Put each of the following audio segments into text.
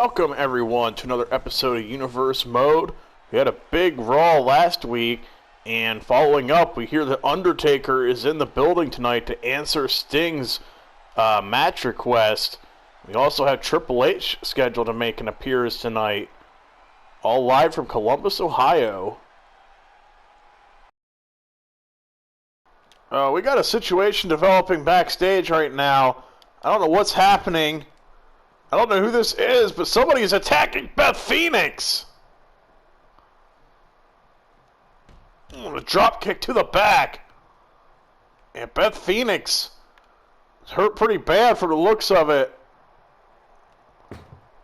welcome everyone to another episode of Universe Mode. We had a big Raw last week, and following up, we hear that Undertaker is in the building tonight to answer Sting's match request. We also have Triple H scheduled to make an appearance tonight, all live from Columbus, Ohio. We got a situation developing backstage right now. I don't know what's happening. I don't know who this is, but somebody is attacking Beth Phoenix. A drop kick to the back. And Beth Phoenix is hurt pretty bad for the looks of it.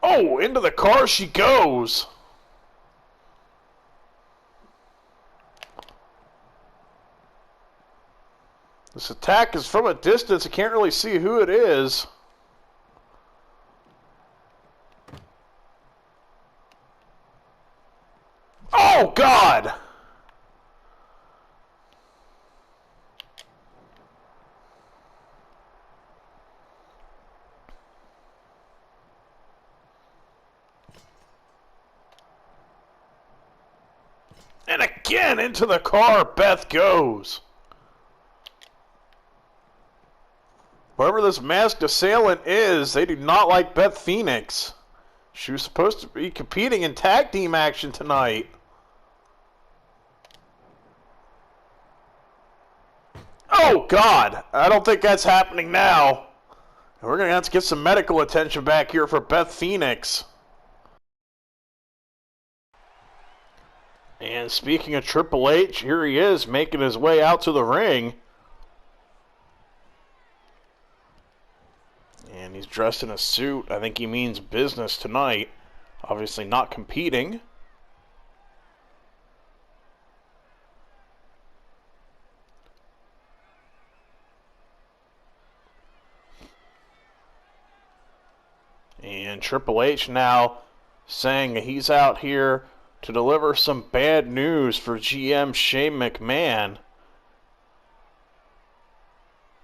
Oh, into the car she goes. This attack is from a distance. I can't really see who it is. Oh, God! And again into the car Beth goes. Whoever this masked assailant is, they do not like Beth Phoenix. She was supposed to be competing in tag team action tonight. Oh, God. I don't think that's happening now. We're going to have to get some medical attention back here for Beth Phoenix. And speaking of Triple H, here he is making his way out to the ring. And he's dressed in a suit. I think he means business tonight. Obviously not competing. And Triple H now saying he's out here to deliver some bad news for GM Shane McMahon.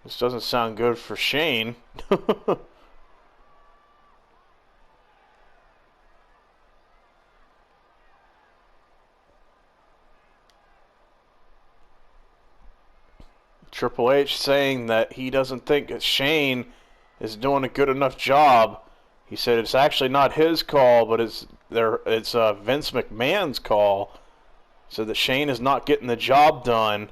This doesn't sound good for Shane. Triple H saying that he doesn't think that Shane is doing a good enough job. He said it's actually not his call, but it's Vince McMahon's call. He said that Shane is not getting the job done.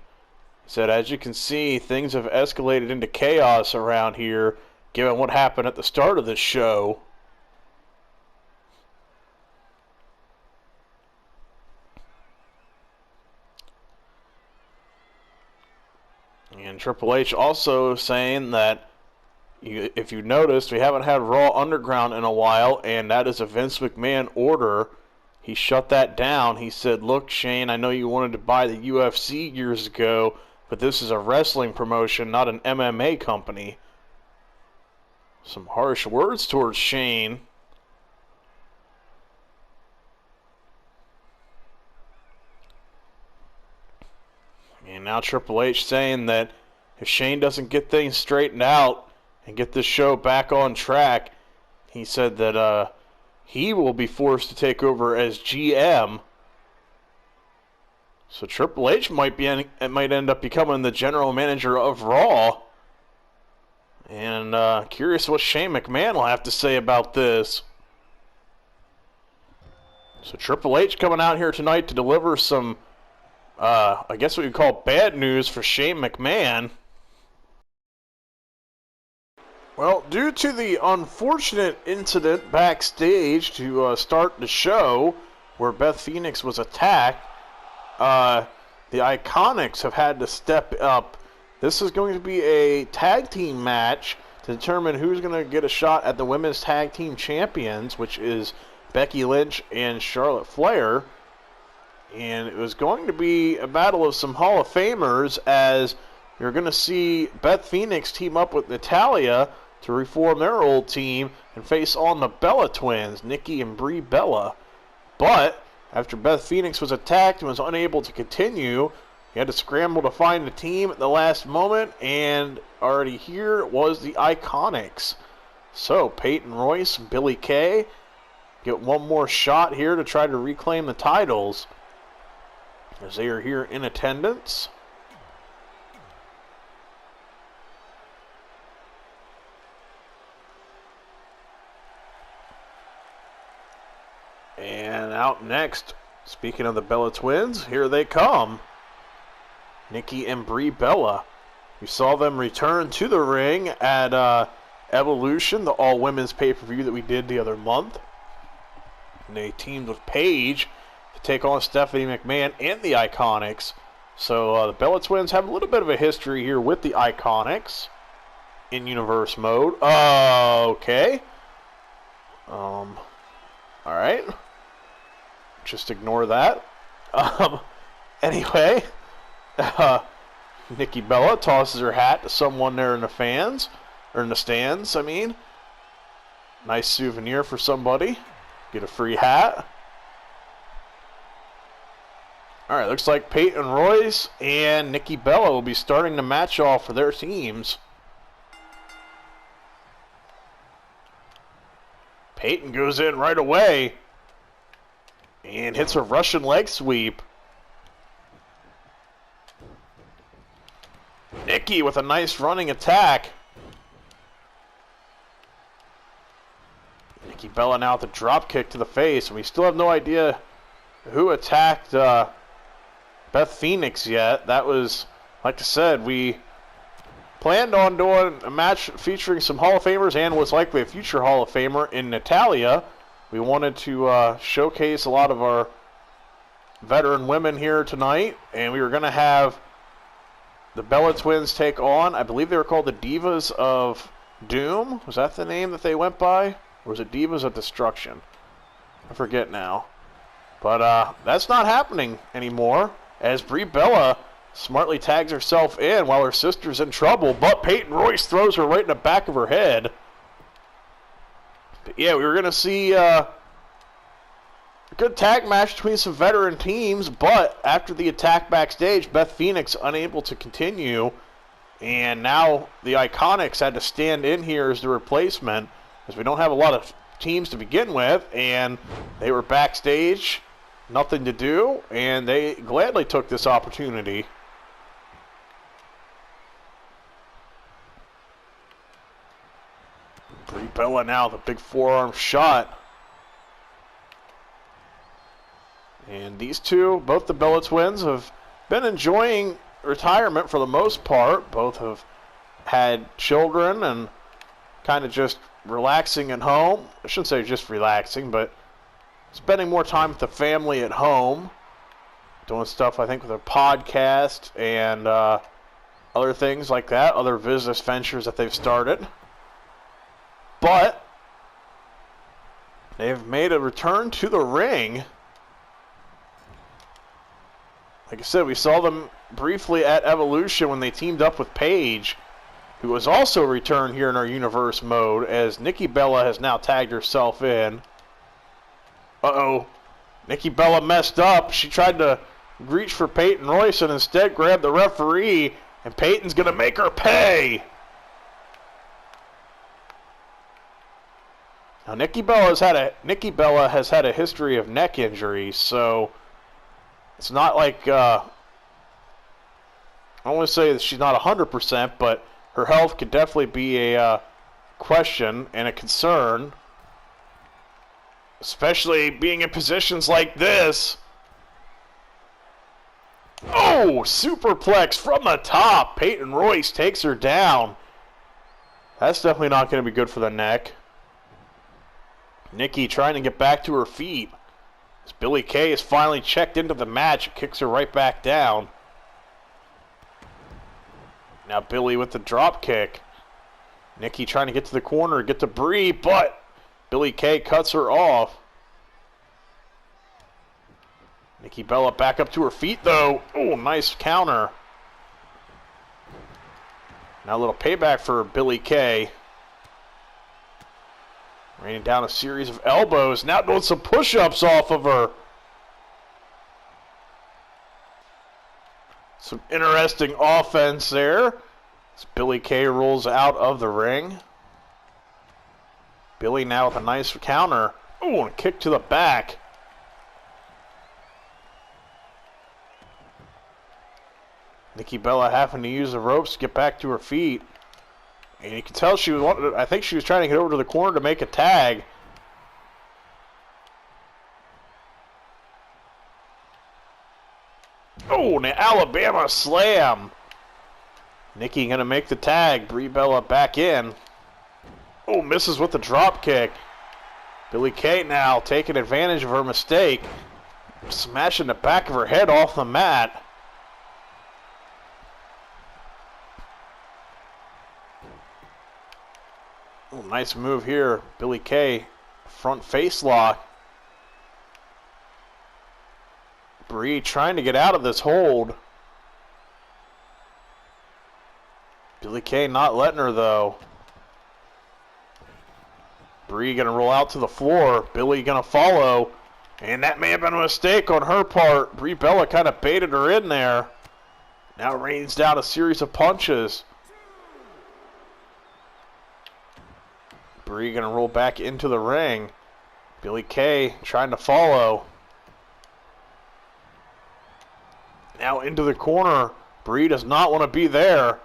He said, as you can see, things have escalated into chaos around here, given what happened at the start of this show. And Triple H also saying that, if you noticed, we haven't had Raw Underground in a while, and that is a Vince McMahon order. He shut that down. He said, look, Shane, I know you wanted to buy the UFC years ago, but this is a wrestling promotion, not an MMA company. Some harsh words towards Shane. And now Triple H saying that if Shane doesn't get things straightened out and get this show back on track, he said that he will be forced to take over as GM. So Triple H might end up becoming the general manager of Raw. And curious what Shane McMahon will have to say about this. So Triple H coming out here tonight to deliver some, I guess what you call bad news for Shane McMahon. Well, due to the unfortunate incident backstage to start the show, where Beth Phoenix was attacked, the Iconics have had to step up. This is going to be a tag team match to determine who's going to get a shot at the Women's Tag Team Champions, which is Becky Lynch and Charlotte Flair. And it was going to be a battle of some Hall of Famers, as you're going to see Beth Phoenix team up with Natalya to reform their old team and face on the Bella Twins, Nikki and Brie Bella. But after Beth Phoenix was attacked and was unable to continue, he had to scramble to find a team at the last moment, and already here was the Iconics. So Peyton Royce, Billie Kay, get one more shot here to try to reclaim the titles, as they are here in attendance. And out next, speaking of the Bella Twins, here they come. Nikki and Brie Bella. We saw them return to the ring at Evolution, the all-women's pay-per-view that we did the other month. And they teamed with Paige to take on Stephanie McMahon and the Iconics. So the Bella Twins have a little bit of a history here with the Iconics in Universe mode. Okay. Alright. Just ignore that. Anyway, Nikki Bella tosses her hat to someone there in the fans, or in the stands, I mean. Nice souvenir for somebody. Get a free hat. Alright, looks like Peyton Royce and Nikki Bella will be starting the match off for their teams. Peyton goes in right away and hits a Russian leg sweep. Nikki with a nice running attack. Nikki Bella now with a drop kick to the face, and we still have no idea who attacked Beth Phoenix yet. That was, like I said, we planned on doing a match featuring some Hall of Famers and was likely a future Hall of Famer in Natalya. We wanted to showcase a lot of our veteran women here tonight, and we were going to have the Bella Twins take on, I believe they were called the Divas of Doom. Was that the name that they went by? Or was it Divas of Destruction? I forget now. But that's not happening anymore, as Brie Bella smartly tags herself in while her sister's in trouble, but Peyton Royce throws her right in the back of her head. But yeah, we were going to see a good tag match between some veteran teams, but after the attack backstage, Beth Phoenix unable to continue, and now the Iconics had to stand in here as the replacement, as we don't have a lot of teams to begin with, and they were backstage, nothing to do, and they gladly took this opportunity. Brie Bella now with a big forearm shot. And these two, both the Bella Twins, have been enjoying retirement for the most part. Both have had children and kind of just relaxing at home. I shouldn't say just relaxing, but spending more time with the family at home. Doing stuff, I think, with their podcast and other things like that. Other business ventures that they've started. But they've made a return to the ring. Like I said, we saw them briefly at Evolution when they teamed up with Paige, who was also returned here in our Universe mode, as Nikki Bella has now tagged herself in. Uh-oh. Nikki Bella messed up. She tried to reach for Peyton Royce and instead grabbed the referee, and Peyton's going to make her pay. Now, Nikki Bella has had a history of neck injuries, so it's not like I don't want to say that she's not 100%, but her health could definitely be a question and a concern, especially being in positions like this. Oh, superplex from the top. Peyton Royce takes her down. That's definitely not going to be good for the neck. Nikki trying to get back to her feet. As Billie Kay is finally checked into the match, it kicks her right back down. Now Billie with the drop kick. Nikki trying to get to the corner, get to Brie, but Billie Kay cuts her off. Nikki Bella back up to her feet though. Oh, nice counter. Now a little payback for Billie Kay. Raining down a series of elbows. Now doing some push-ups off of her. Some interesting offense there. As Billie Kay rolls out of the ring. Billie now with a nice counter. Oh, and a kick to the back. Nikki Bella having to use the ropes to get back to her feet. And you can tell she was, I think she was trying to get over to the corner to make a tag. Oh, and an Alabama slam. Nikki going to make the tag. Brie Bella back in. Oh, misses with the drop kick. Billie Kay now taking advantage of her mistake. Smashing the back of her head off the mat. Oh, nice move here. Billie Kay, front face lock. Brie trying to get out of this hold. Billie Kay not letting her though. Brie gonna roll out to the floor. Billie gonna follow. And that may have been a mistake on her part. Brie Bella kind of baited her in there. Now rains down a series of punches. Brie gonna roll back into the ring. Billie Kay trying to follow. Now into the corner. Brie does not want to be there.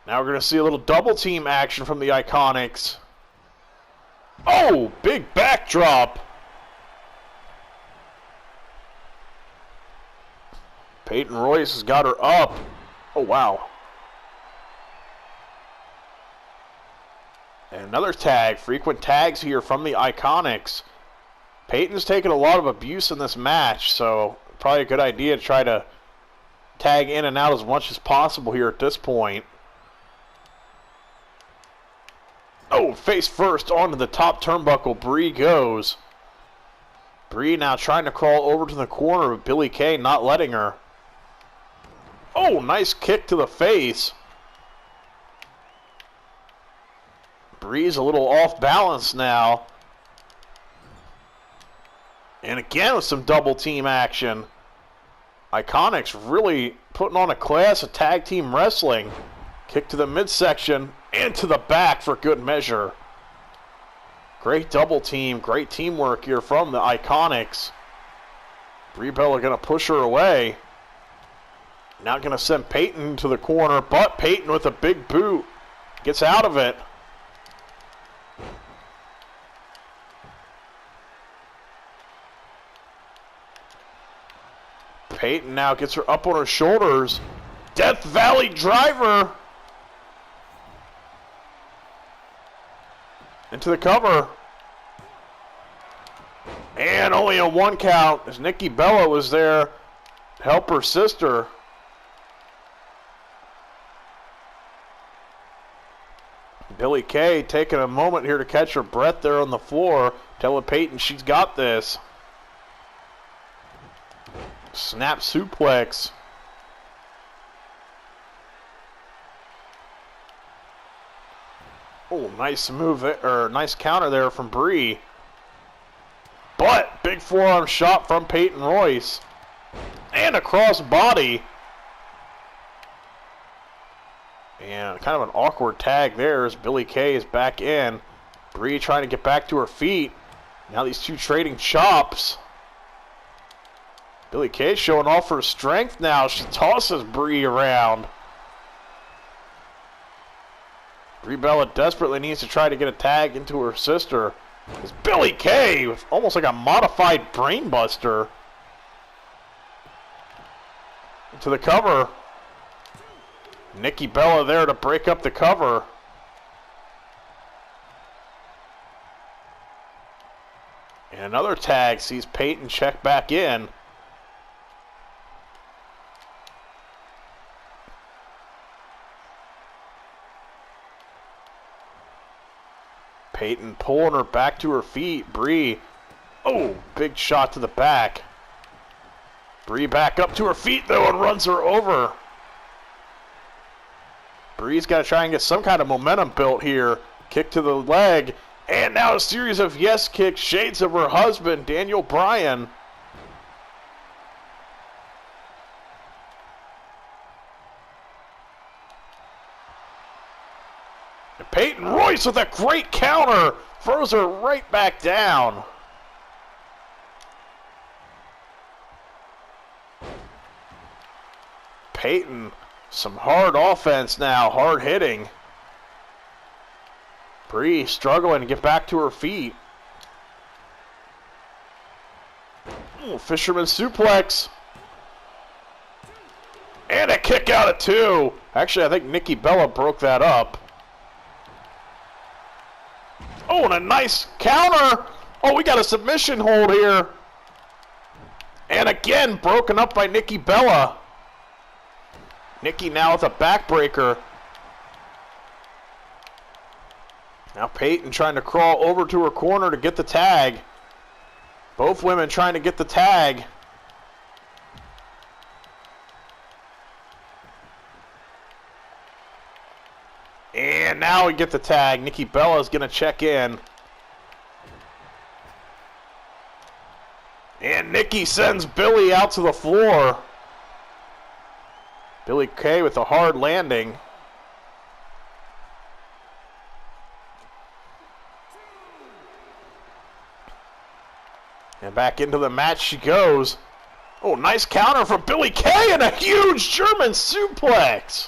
Now we're going to see a little double team action from the Iconics. Oh, big backdrop. Peyton Royce has got her up. Oh, wow. And another tag. Frequent tags here from the Iconics. Peyton's taken a lot of abuse in this match, so probably a good idea to try to tag in and out as much as possible here at this point. Oh, face first onto the top turnbuckle. Brie goes. Brie now trying to crawl over to the corner with Billie Kay not letting her. Oh, nice kick to the face. Brie's a little off balance now. And again with some double team action. Iconics really putting on a class of tag team wrestling. Kick to the midsection and to the back for good measure. Great double team, great teamwork here from the Iconics. Brie Bella going to push her away. Now going to send Peyton to the corner, but Peyton with a big boot gets out of it. Peyton now gets her up on her shoulders. Death Valley driver. Into the cover. And only a 1 count as Nikki Bella was there to help her sister. Billie Kay taking a moment here to catch her breath there on the floor, telling Peyton she's got this. Snap suplex. Oh, nice move there, or nice counter there from Brie. But big forearm shot from Peyton Royce. And a cross body. And kind of an awkward tag there as Billie Kay is back in. Brie trying to get back to her feet. Now these two trading chops. Billie Kay showing off her strength now. She tosses Brie around. Brie Bella desperately needs to try to get a tag into her sister. It's Billie Kay with almost like a modified brainbuster. Into the cover. Nikki Bella there to break up the cover. And another tag sees Peyton check back in. Peyton pulling her back to her feet. Brie. Oh, big shot to the back. Brie back up to her feet though and runs her over. Brie's got to try and get some kind of momentum built here. Kick to the leg. And now a series of yes kicks. Shades of her husband, Daniel Bryan. And Peyton Royce with a great counter. Throws her right back down. Peyton, some hard offense now, hard hitting. Bree struggling to get back to her feet. Ooh, fisherman suplex. And a kick out at 2. Actually, I think Nikki Bella broke that up. Oh, and a nice counter. Oh, we got a submission hold here. And again, broken up by Nikki Bella. Nikki now with a backbreaker. Now Peyton trying to crawl over to her corner to get the tag. Both women trying to get the tag. And now we get the tag. Nikki Bella is going to check in. And Nikki sends Billy out to the floor. Billy Kay with a hard landing. And back into the match she goes. Oh, nice counter from Billy Kay and a huge German suplex.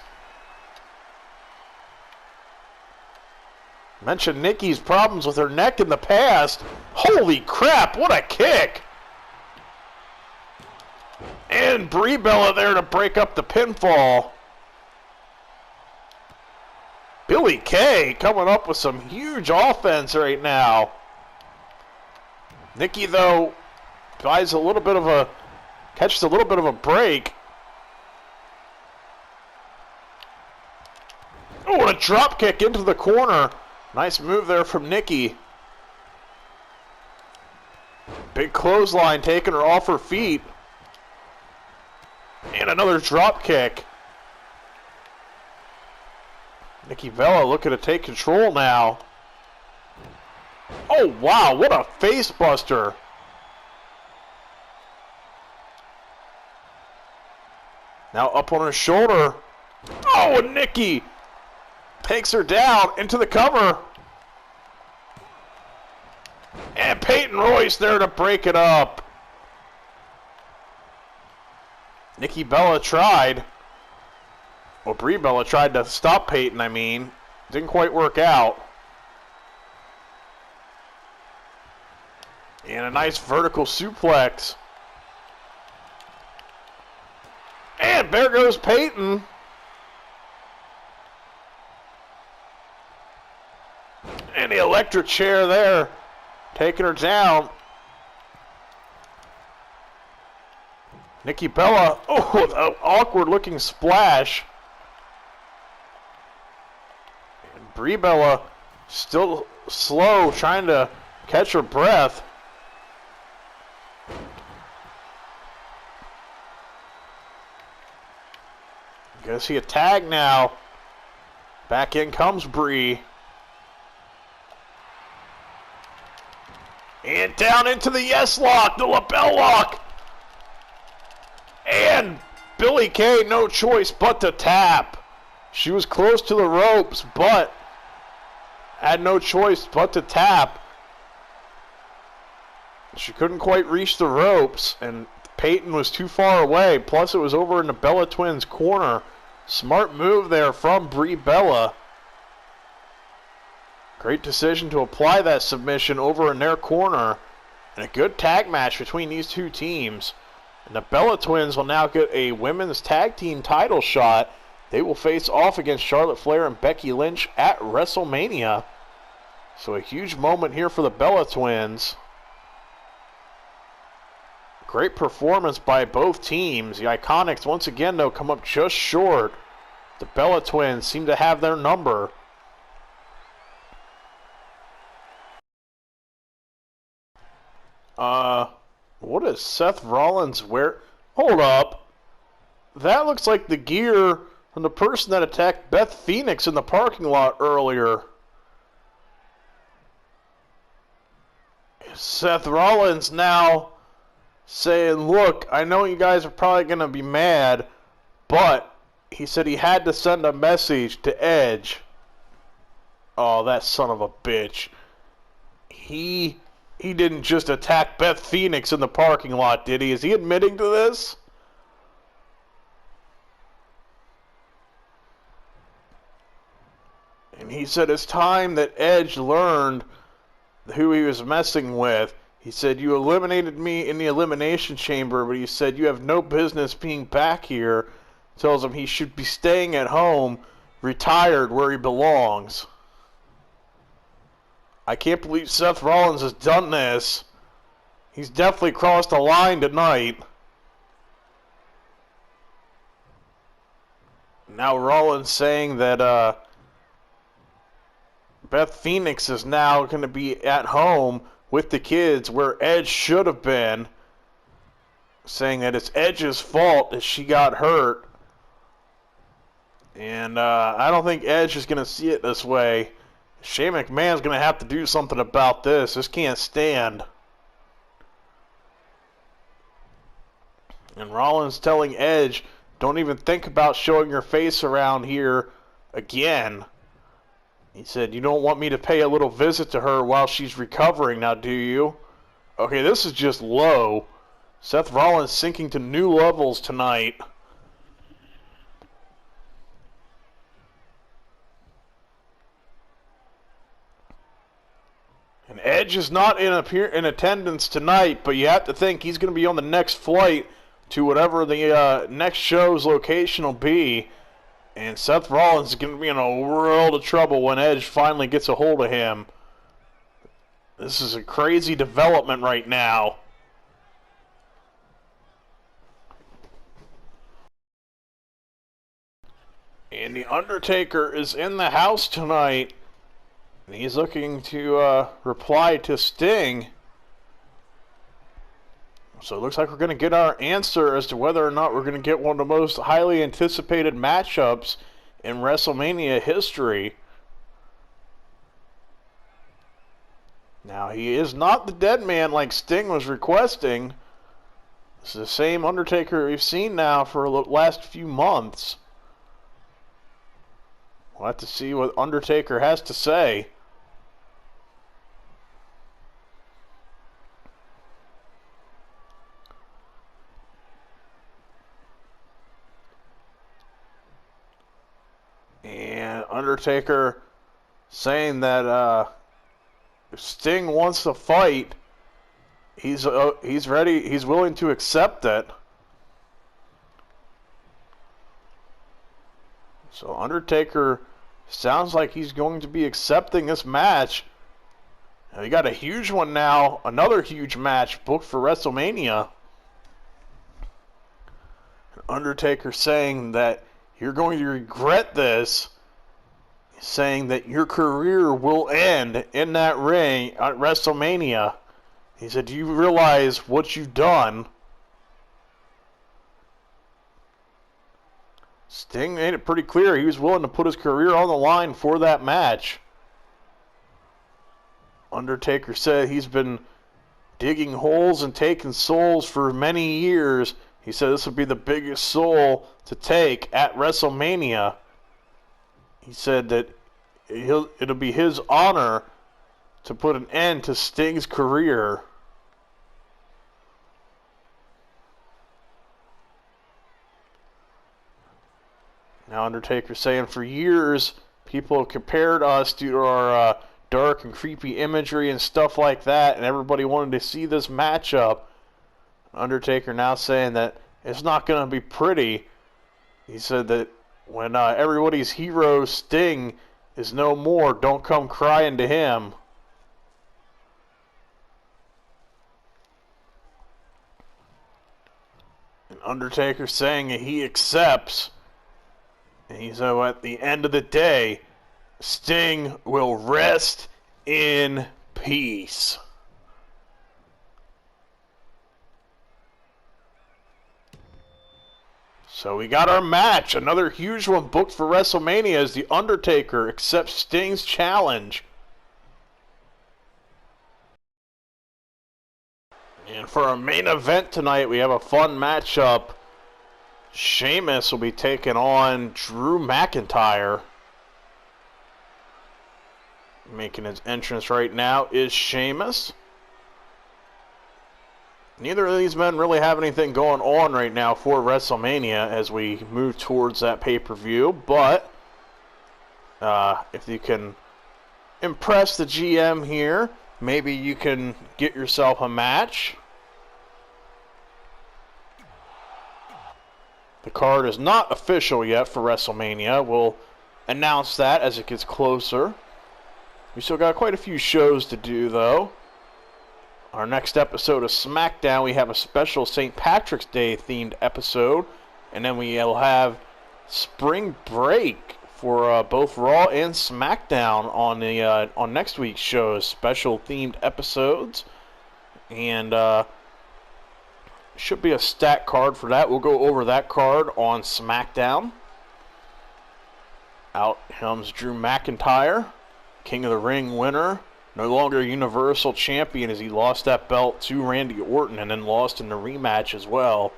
Mentioned Nikki's problems with her neck in the past. Holy crap, what a kick. And Brie Bella there to break up the pinfall. Billy Kay coming up with some huge offense right now. Nikki, though, catches a little bit of a break. Oh, and a drop kick into the corner. Nice move there from Nikki. Big clothesline taking her off her feet. And another drop kick. Nikki Bella looking to take control now. Oh, wow, what a face buster. Now up on her shoulder. Oh, and Nikki takes her down into the cover. And Peyton Royce there to break it up. Nikki Bella tried. Well, Brie Bella tried to stop Peyton, I mean. Didn't quite work out. And a nice vertical suplex. And there goes Peyton. And the electric chair there, taking her down. Nikki Bella, oh, an awkward looking splash. And Brie Bella still slow, trying to catch her breath. Gonna see a tag now. Back in comes Brie. And down into the yes lock, the lapel lock. And Billy Kay, no choice but to tap. She was close to the ropes, but had no choice but to tap. She couldn't quite reach the ropes, and Peyton was too far away. Plus, it was over in the Bella Twins' corner. Smart move there from Brie Bella. Great decision to apply that submission over in their corner. And a good tag match between these two teams. And the Bella Twins will now get a women's tag team title shot. They will face off against Charlotte Flair and Becky Lynch at WrestleMania. So a huge moment here for the Bella Twins. Great performance by both teams. The Iconics, once again, though, come up just short. The Bella Twins seem to have their number. What is Seth Rollins wear? Hold up. That looks like the gear from the person that attacked Beth Phoenix in the parking lot earlier. Seth Rollins now saying, look, I know you guys are probably going to be mad, but he said he had to send a message to Edge. Oh, that son of a bitch. He didn't just attack Beth Phoenix in the parking lot, did he? Is he admitting to this? And he said it's time that Edge learned who he was messing with. He said, you eliminated me in the Elimination Chamber, but he said, you have no business being back here. Tells him he should be staying at home, retired where he belongs. I can't believe Seth Rollins has done this. He's definitely crossed the line tonight. Now Rollins saying that Beth Phoenix is now going to be at home with the kids where Edge should have been. Saying that it's Edge's fault that she got hurt. And I don't think Edge is going to see it this way. Shane McMahon's going to have to do something about this. This can't stand. And Rollins telling Edge, don't even think about showing your face around here again. He said, you don't want me to pay a little visit to her while she's recovering now, do you? Okay, this is just low. Seth Rollins sinking to new levels tonight. And Edge is not in attendance tonight, but you have to think he's going to be on the next flight to whatever the next show's location will be. And Seth Rollins is going to be in a world of trouble when Edge finally gets a hold of him. This is a crazy development right now. And the Undertaker is in the house tonight. And he's looking to reply to Sting. So it looks like we're going to get our answer as to whether or not we're going to get one of the most highly anticipated matchups in WrestleMania history. Now, he is not the dead man like Sting was requesting. This is the same Undertaker we've seen now for the last few months. We'll have to see what Undertaker has to say. And Undertaker saying that if Sting wants to fight, he's ready, he's willing to accept it. So Undertaker sounds like he's going to be accepting this match. And we got a huge one now, another huge match booked for WrestleMania. Undertaker saying that you're going to regret this, saying that your career will end in that ring at WrestleMania. He said, do you realize what you've done? Sting made it pretty clear he was willing to put his career on the line for that match. Undertaker said he's been digging holes and taking souls for many years. He said this would be the biggest soul to take at WrestleMania. He said that it'll be his honor to put an end to Sting's career. Now Undertaker saying for years people have compared us to our dark and creepy imagery and stuff like that, and everybody wanted to see this matchup. Undertaker now saying that it's not going to be pretty. He said that when everybody's hero Sting is no more, don't come crying to him. And Undertaker saying that he accepts. And he said, at the end of the day, Sting will rest in peace. So we got our match, another huge one booked for WrestleMania as The Undertaker accepts Sting's challenge. And for our main event tonight, we have a fun matchup. Sheamus will be taking on Drew McIntyre. Making his entrance right now is Sheamus. Neither of these men really have anything going on right now for WrestleMania as we move towards that pay-per-view, but If you can impress the GM here, maybe you can get yourself a match. The card is not official yet for WrestleMania. We'll announce that as it gets closer. We still got quite a few shows to do, though. Our next episode of SmackDown, we have a special St. Patrick's Day themed episode. And then we'll have Spring Break for both Raw and SmackDown on next week's shows. Special themed episodes. And should be a stat card for that. We'll go over that card on SmackDown. Out comes Drew McIntyre, King of the Ring winner. No longer Universal Champion as he lost that belt to Randy Orton and then lost in the rematch as well.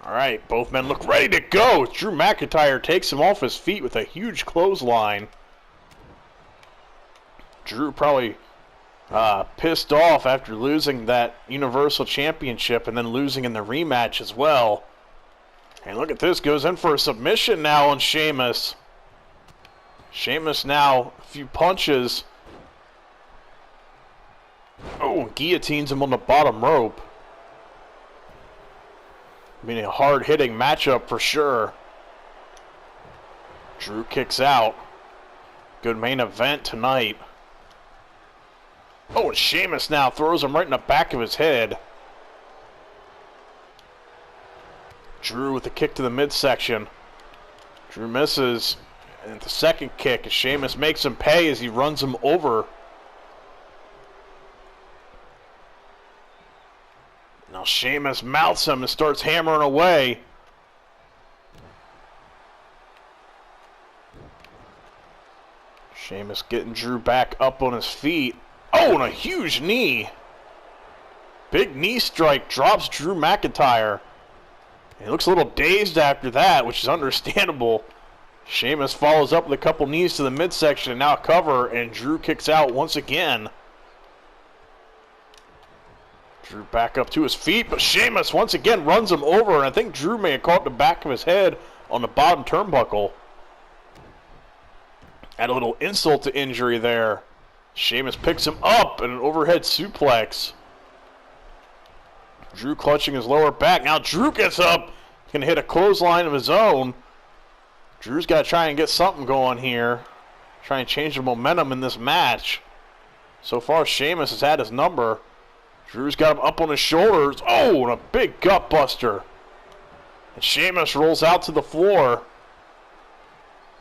Alright, both men look ready to go. Drew McIntyre takes him off his feet with a huge clothesline. Drew probably pissed off after losing that Universal Championship and then losing in the rematch as well. And look at this, goes in for a submission now on Sheamus. Sheamus now, a few punches. Oh, guillotines him on the bottom rope. I mean, a hard-hitting matchup for sure. Drew kicks out. Good main event tonight. Oh, and Sheamus now throws him right in the back of his head. Drew with a kick to the midsection. Drew misses. And the second kick, and Sheamus makes him pay as he runs him over. Now Sheamus mouths him and starts hammering away. Sheamus getting Drew back up on his feet. Oh, and a huge knee. Big knee strike drops Drew McIntyre. He looks a little dazed after that, which is understandable. Sheamus follows up with a couple knees to the midsection and now a cover, and Drew kicks out once again. Drew back up to his feet, but Sheamus once again runs him over, and I think Drew may have caught the back of his head on the bottom turnbuckle. Add a little insult to injury there. Sheamus picks him up in an overhead suplex. Drew clutching his lower back. Now Drew gets up. He's going to hit a clothesline of his own. Drew's got to try and get something going here. Try and change the momentum in this match. So far, Sheamus has had his number. Drew's got him up on his shoulders. Oh, and a big gut buster. And Sheamus rolls out to the floor.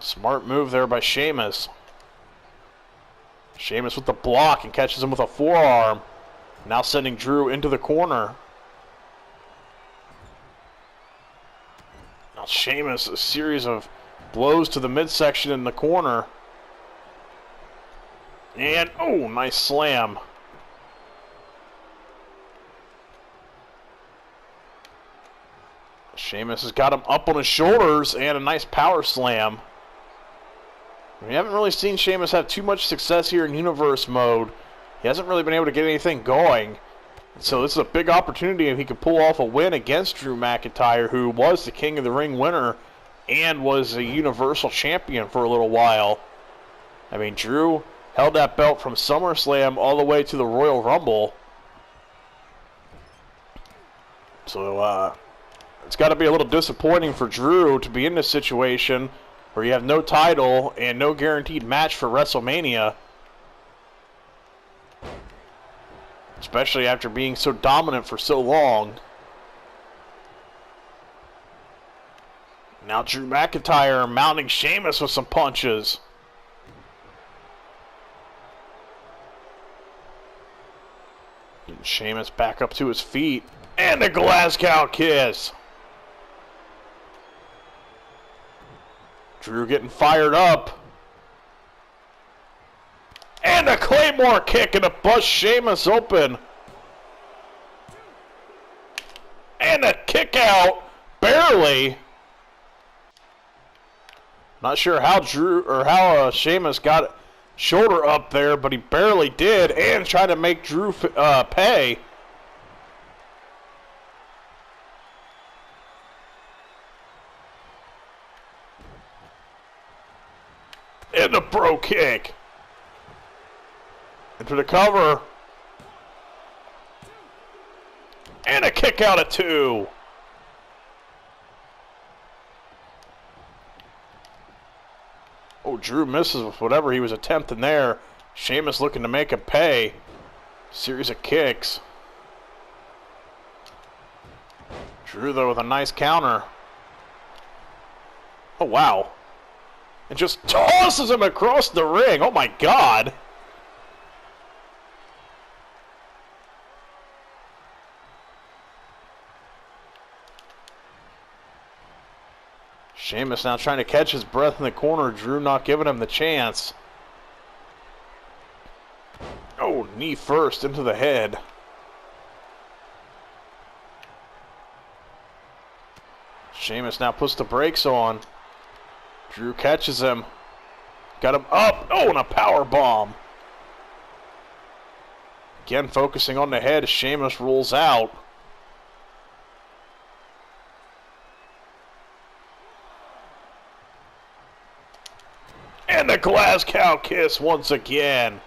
Smart move there by Sheamus. Sheamus with the block and catches him with a forearm. Now sending Drew into the corner. Now Sheamus, a series of blows to the midsection in the corner. And, oh, nice slam. Sheamus has got him up on his shoulders and a nice power slam. We haven't really seen Sheamus have too much success here in Universe mode. He hasn't really been able to get anything going. So this is a big opportunity if he could pull off a win against Drew McIntyre, who was the King of the Ring winner and was a Universal Champion for a little while. I mean, Drew held that belt from SummerSlam all the way to the Royal Rumble. So, it's got to be a little disappointing for Drew to be in this situation where you have no title and no guaranteed match for WrestleMania. Especially after being so dominant for so long. Now Drew McIntyre mounting Sheamus with some punches. Getting Sheamus back up to his feet. And a Glasgow kiss. Drew getting fired up. And a Claymore kick and a bust Sheamus open. And a kick out. Barely. Not sure how Sheamus got shoulder up there, but he barely did. And trying to make Drew pay. And the bro kick. Into the cover. And a kick out of 2. Oh, Drew misses with whatever he was attempting there. Sheamus looking to make him pay. Series of kicks. Drew, though, with a nice counter. Oh, wow. And just tosses him across the ring. Oh, my God. Sheamus now trying to catch his breath in the corner. Drew not giving him the chance. Oh, knee first into the head. Sheamus now puts the brakes on. Drew catches him. Got him up. Oh, and a power bomb. Again, focusing on the head as Sheamus rolls out. And the glass cow kiss once again.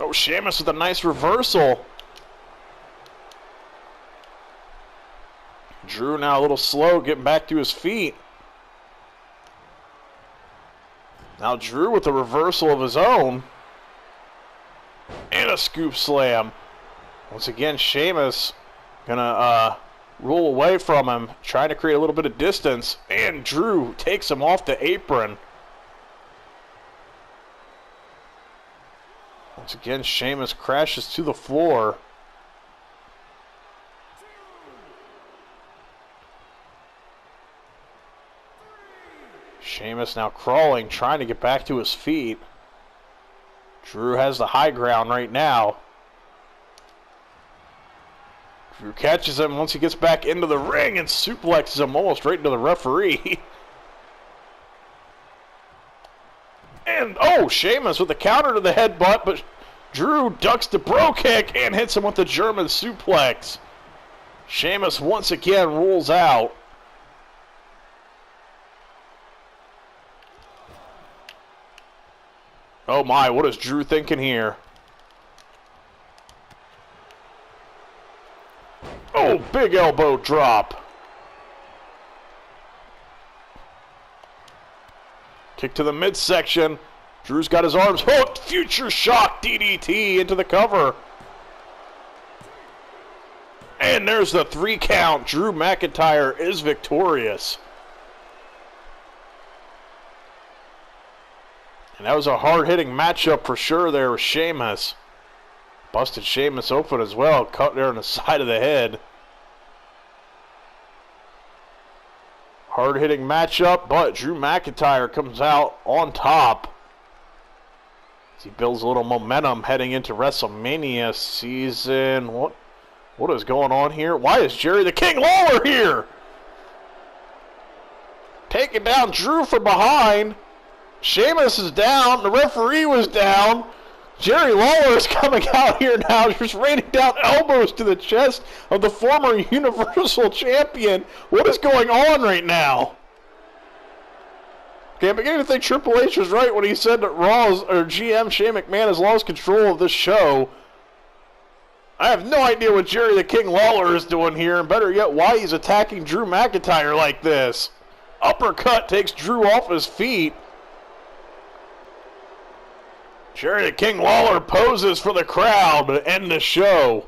Oh, Sheamus with a nice reversal. Drew now a little slow, getting back to his feet. Now Drew with a reversal of his own. And a scoop slam. Once again, Sheamus gonna roll away from him, trying to create a little bit of distance. And Drew takes him off the apron. Once again, Sheamus crashes to the floor. Sheamus now crawling, trying to get back to his feet. Drew has the high ground right now. Drew catches him once he gets back into the ring and suplexes him almost right into the referee. And, oh, Sheamus with the counter to the headbutt, but Drew ducks the bro kick and hits him with the German suplex. Sheamus once again rolls out. Oh my, what is Drew thinking here? Oh, big elbow drop. Kick to the midsection. Drew's got his arms hooked. Future shock DDT into the cover. And there's the 3 count. Drew McIntyre is victorious. And that was a hard-hitting matchup for sure there with Sheamus. Busted Sheamus open as well. Cut there on the side of the head. Hard-hitting matchup, but Drew McIntyre comes out on top. As he builds a little momentum heading into WrestleMania season. What is going on here? Why is Jerry the King Lawler here? Taking down Drew from behind. Sheamus is down. The referee was down. Jerry Lawler is coming out here now, just raining down elbows to the chest of the former Universal Champion. What is going on right now? Okay, I'm beginning to think Triple H was right when he said that GM Shane McMahon has lost control of this show. I have no idea what Jerry the King Lawler is doing here, and better yet, why he's attacking Drew McIntyre like this. Uppercut takes Drew off his feet. Jerry the King Lawler poses for the crowd to end the show.